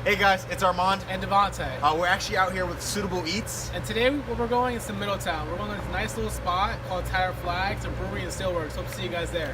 Hey guys, it's Armand and Devontae. We're actually out here with Suitable Eats. And today where we're going is to Middletown. We're going to this nice little spot called Tattered Flag. It's a brewery and Still. Hope to see you guys there.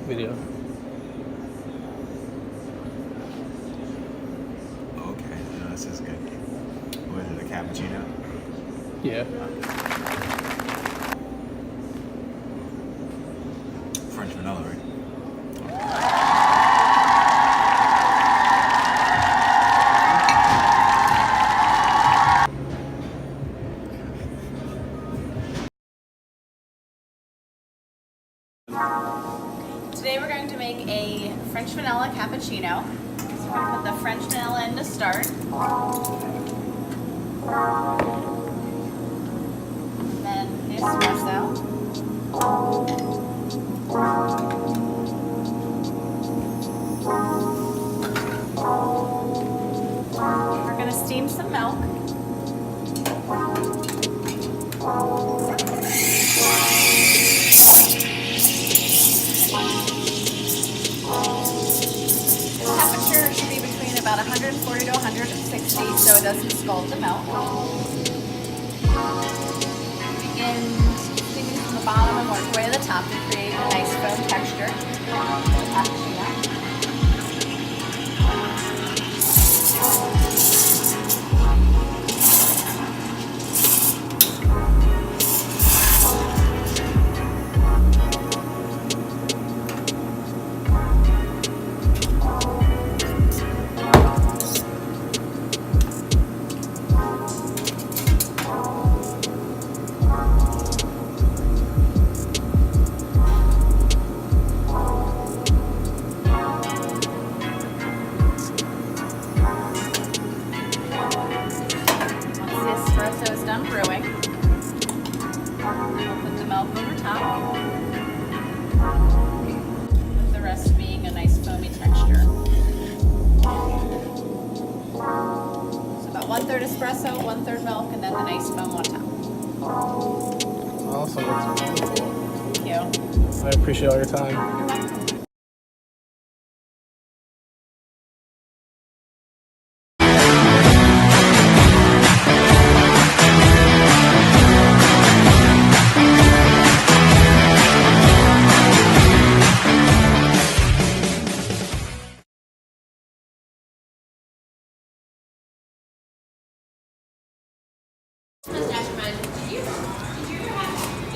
Video. Okay, no, this is good. What is it, a cappuccino? Yeah. French vanilla, right? Today we're going to make a French vanilla cappuccino. So we're going to put the French vanilla in to start. Then the espresso. We're going to steam some milk. About 140 to 160 so it doesn't scald the milk. Begin steaming from the bottom and work way to the top to create a nice foam texture. Done brewing. We'll put the milk over top, with the rest being a nice foamy texture. So about 1/3 espresso, 1/3 milk, and then the nice foam on top. Awesome, that's wonderful. Thank you. I appreciate all your time.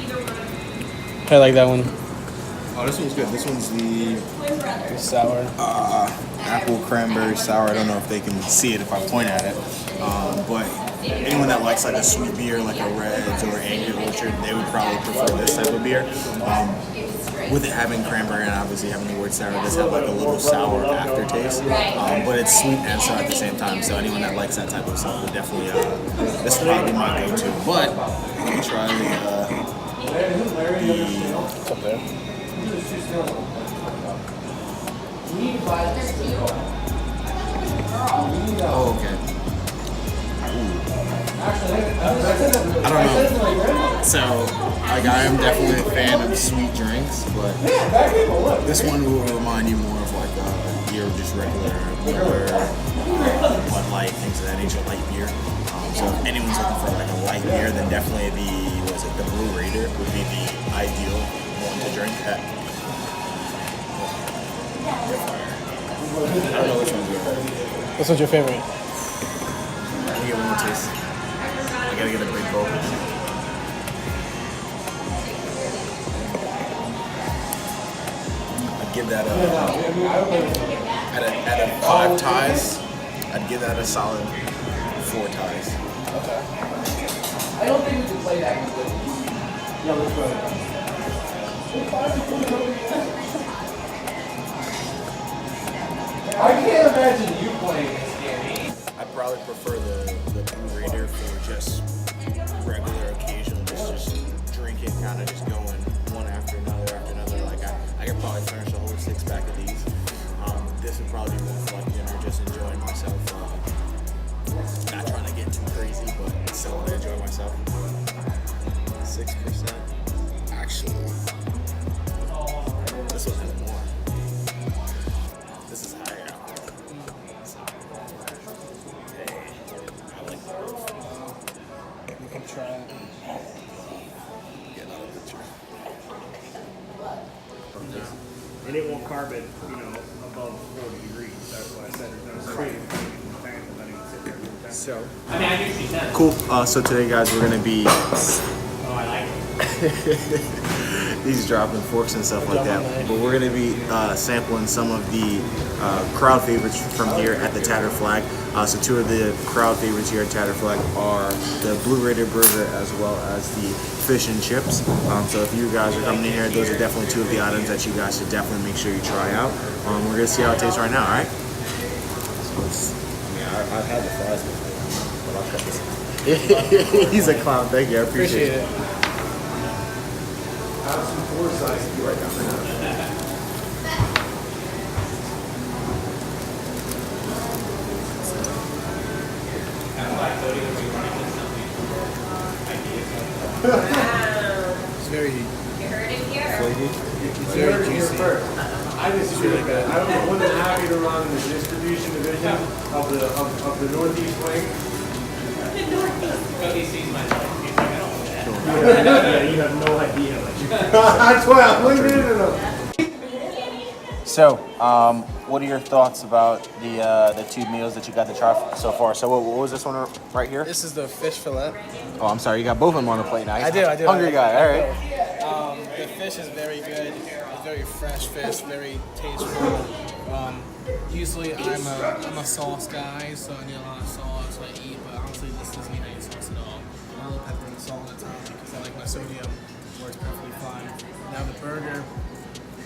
You're welcome. I like that one. Oh, this one's good. This one's the It's sour. apple cranberry sour. I don't know if they can see it if I point at it. But anyone that likes like a sweet beer, like a Reds or Angry Orchard, they would probably prefer this type of beer. With it having cranberry and obviously having the word sour, it does have like a little sour aftertaste. But it's sweet and sour at the same time. So anyone that likes that type of stuff would definitely, this would probably be my go-to. But let me try It's up there. Oh, okay. I don't know. So, like, I am definitely a fan of sweet drinks, but this one will remind you more of like your just regular Bud Light, things of that nature, light beer. So if anyone's looking for like a light beer, then definitely the Blue Raider would be the ideal one to drink at. I don't know which one's your favorite. Which one's your favorite? Let me get one more taste. I gotta get a big gulp. I'd give that out of 5 ties, I'd give that a solid 4 ties. Okay. I don't think we can play that good. Yeah, let's go. I can't imagine you playing this game. I probably prefer the Blue Raider for just regular occasional, just drinking, kind of just going one after another after another. Like I could probably finish a whole 6-pack of these. This would probably be more for like dinner, just enjoying myself. Not trying to get too crazy, but still want to enjoy myself. 6%. Actually, this one has more. This is higher alcohol. Hey, I like both. You can try it. Get another picture. And it won't carbon, above 40 degrees. That's why I said there's no creative letting it sit there for time. So, I mean, I usually said. cool. So today, guys, we're gonna be Oh, I like it. these dropping forks and stuff like that. But we're gonna be sampling some of the crowd favorites from here at the Tattered Flag. So 2 of the crowd favorites here at Tattered Flag are the Blue Raider burger as well as the fish and chips. So if you guys are coming in here, those are definitely 2 of the items that you guys should definitely make sure you try out. We're gonna see how it tastes right now. All right. So I've had the fries before, but I'll cut this. He's a clown. Thank you. I appreciate it. Have some foresight. You right down there. It's very Flaky. It's very juicy. I just feel like I don't know, wasn't happy to run the distribution division of the Northeast wing. Cookie sees my life. I don't know that. Yeah, you have no idea. That's why I'm looking into them. So, what are your thoughts about the 2 meals that you got to try so far? So, what was this one right here? This is the fish fillet. Oh, I'm sorry, you got both of them on the plate now. I do. Hungry guy, all right. The fish is very good. It's very fresh fish, very tasteful. Usually I'm a sauce guy, so I need a lot of sauce when I eat, but honestly this doesn't need any sauce at all. I love pepper and salt all the time because I like my sodium, works perfectly fine. Now the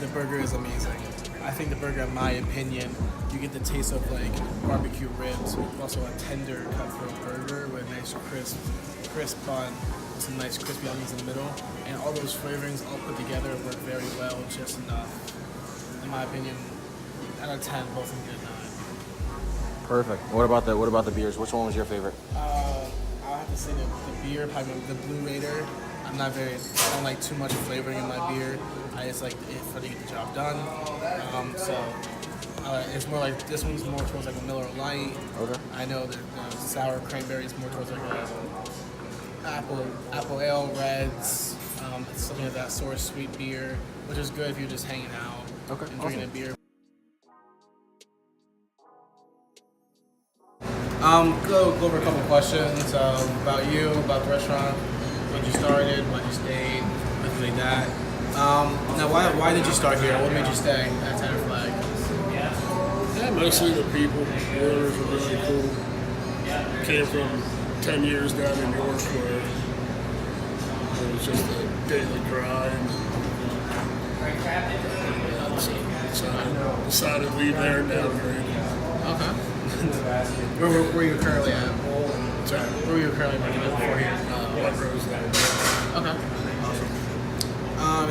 burger is amazing. I think the burger, in my opinion, you get the taste of like barbecue ribs, also a tender cutthroat burger with a nice crisp bun, with some nice crispy onions in the middle, and all those flavorings all put together work very well, just enough. In my opinion, out of 10, both of them get 9. Perfect. What about the beers? Which one was your favorite? I'll have to say the beer, probably the Blue Raider. I don't like too much flavoring in my beer. I just like it to get the job done. It's more like, this one's more towards like a Miller Lite. Okay. I know that the sour cranberry is more towards like a apple ale reds. It's something like that sort of sweet beer, which is good if you're just hanging out and drinking a beer. Go over a couple questions about you, about the restaurant, when you started, when you stayed, things like that. Now, why did you start here? What made you stay at Tattered Flag? Yeah, mostly the people. The owners were really cool. Came from 10 years down in New York where it was just a daily grind. So decided to leave there and downgrade. Okay. Where are you currently at? Where are you currently working at before here? What Rose there. Okay.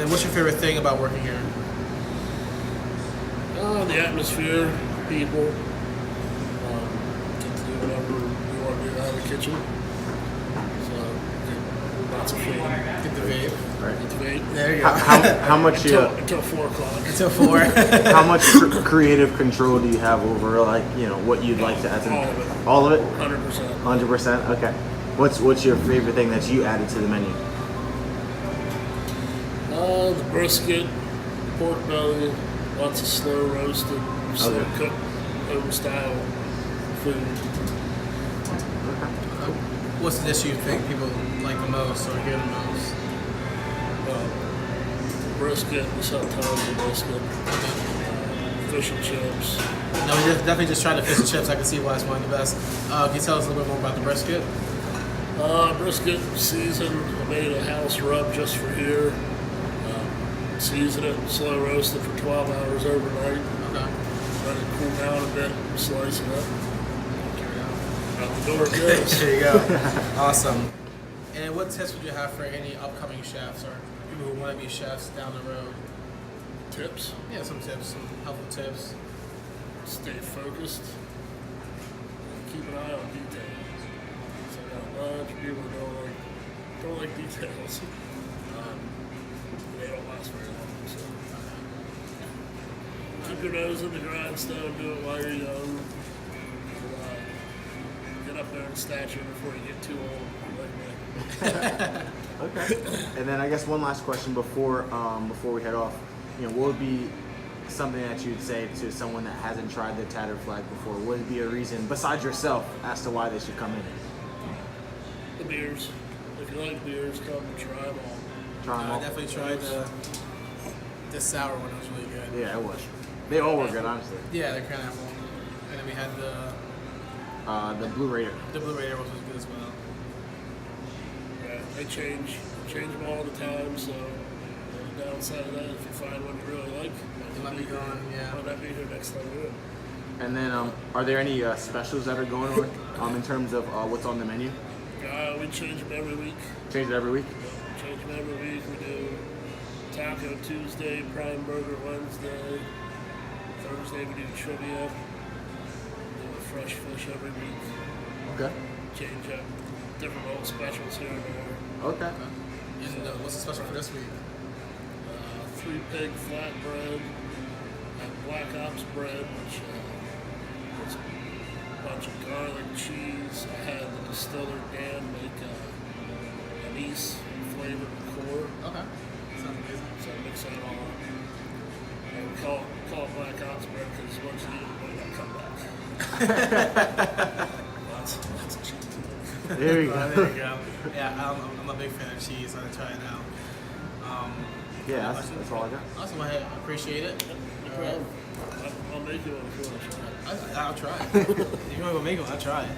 And what's your favorite thing about working here? The atmosphere, people. Get to do whatever you want to do out of the kitchen. So, get lots of food. Get the vape. Right. Get the vape. There you go. How much? Until 4 o'clock. Until 4. How much creative control do you have over what you'd like to add to All of it. All of it? 100%. 100%. Okay. What's your favorite thing that you added to the menu? The brisket, pork belly, lots of slow roasted, slow cooked, home style food. What's the dish you think people like the most or hear the most? Brisket, we sell tons of brisket. Fish and chips. No, we definitely just tried the fish and chips. I can see why it's one of the best. Can you tell us a little bit more about the brisket? Brisket seasoned. I made a house rub just for here. Season it, slow roast it for 12 hours overnight. Okay. Let it cool down a bit, slice it up. Out the door it goes. There you go. Awesome. And what tips would you have for any upcoming chefs or people who want to be chefs down the road? Tips? Yeah, some tips, some helpful tips. Stay focused. Keep an eye on details. So I got a bunch of people who don't like details. They don't last very long. So keep your nose in the grindstone. Do it while you're young. Get up there in stature before you get too old. Like me. Okay. And then I guess one last question before we head off. What would be something that you'd say to someone that hasn't tried the Tattered Flag before? Would it be a reason besides yourself as to why they should come in? The beers. If you like beers, come and try them all. Try them all. I definitely tried the sour one. It was really good. Yeah, it was. They all were good, honestly. Yeah, they're kind of apple. And then we had The Blue Raider. the Blue Raider, which was good as well. Yeah, they change them all the time. So the downside of that, if you find one you really like, It might be gone. Yeah. might not be here next time you in. And then, are there any specials that are going on in terms of what's on the menu? We change them every week. Change it every week. Change them every week. We do Taco Tuesday, Prime Burger Wednesday. Thursday we do trivia. We do fresh fish every week. Okay. Change up different little specials here and there. Okay. And what's the special for this week? 3-pig flatbread and black ops bread, which was a bunch of garlic cheese. I had the distiller Dan make anise flavored liqueur. Okay. Sounds amazing. So I mix that all up. And we call it black ops bread because once you eat it, it don't come back. That's cheese. There you go. There you go. Yeah, I'm a big fan of cheese. So I'm gonna try it now. Yeah, that's all I got. Awesome. I appreciate it. No problem. I'll make you one if you want to try it. I'll try it. If you want to go make it, I'll try it.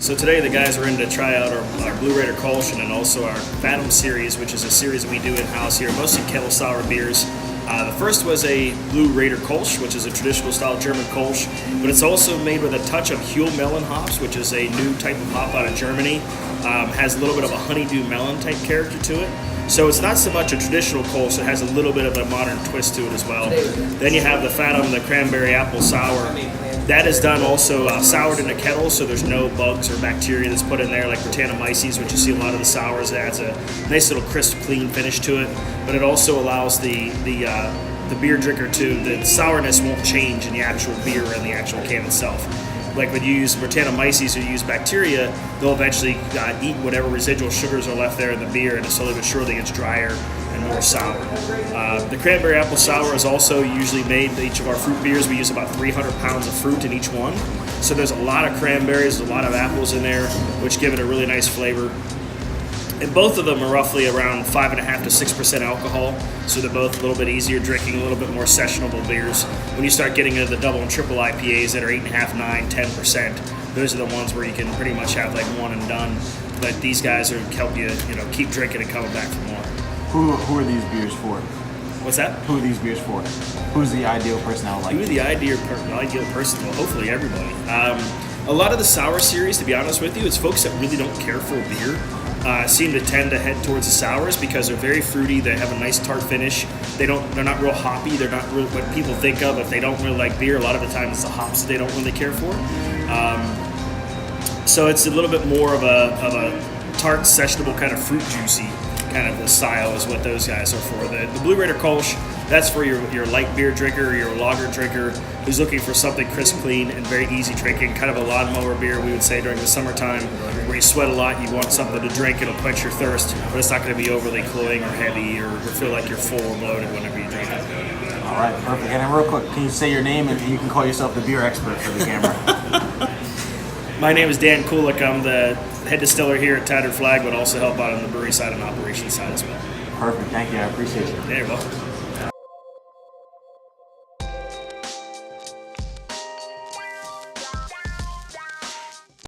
So today the guys are in to try out our Blue Raider Kolsch and also our Phantom series, which is a series that we do in-house here, mostly kettle sour beers. The first was a Blue Raider Kolsch, which is a traditional style German Kolsch, but it's also made with a touch of Huell melon hops, which is a new type of hop out of Germany. Has a little bit of a honeydew melon type character to it. So it's not so much a traditional Kolsch, it has a little bit of a modern twist to it as well. Then you have the Phantom, the cranberry apple sour. That is done also soured in a kettle, so there's no bugs or bacteria that's put in there like Brettanomyces, which you see a lot of the sours. It adds a nice little crisp, clean finish to it, but it also allows the beer drinker to, the sourness won't change in the actual beer and the actual can itself. Like when you use Brettanomyces or you use bacteria, they'll eventually eat whatever residual sugars are left there in the beer, and it slowly but surely gets drier and more sour. The cranberry apple sour is also usually made in each of our fruit beers. We use about 300 pounds of fruit in each one. So there's a lot of cranberries, a lot of apples in there, which give it a really nice flavor. And both of them are roughly around 5.5% to 6% alcohol, so they're both a little bit easier drinking, a little bit more sessionable beers. When you start getting into the double and triple IPAs that are 8.5%, 9%, 10%, those are the ones where you can pretty much have like one and done. But these guys are help you, keep drinking and coming back for more. Who are these beers for? What's that? Who are these beers for? Who's the ideal person that would like? Who's the ideal person? Well, hopefully everybody. A lot of the sour series, to be honest with you, is folks that really don't care for beer. Seem to tend to head towards the sours because they're very fruity. They have a nice tart finish. They're not real hoppy. They're not really what people think of if they don't really like beer. A lot of the time, it's the hops that they don't really care for. So it's a little bit more of a tart, sessionable kind of fruit juicy kind of the style is what those guys are for. The Blue Raider Kolsch, that's for your light beer drinker or your lager drinker who's looking for something crisp, clean, and very easy drinking, kind of a lawnmower beer, we would say, during the summertime, where you sweat a lot, you want something to drink, it'll quench your thirst, but it's not going to be overly cloying or heavy or feel like you're full or bloated whenever you drink it. All right, perfect. And then real quick, can you say your name and you can call yourself the beer expert for the camera? My name is Dan Kulik. I'm the head distiller here at Tattered Flag, but also help out on the brewery side and operations side as well. Perfect. Thank you. I appreciate you. There you go.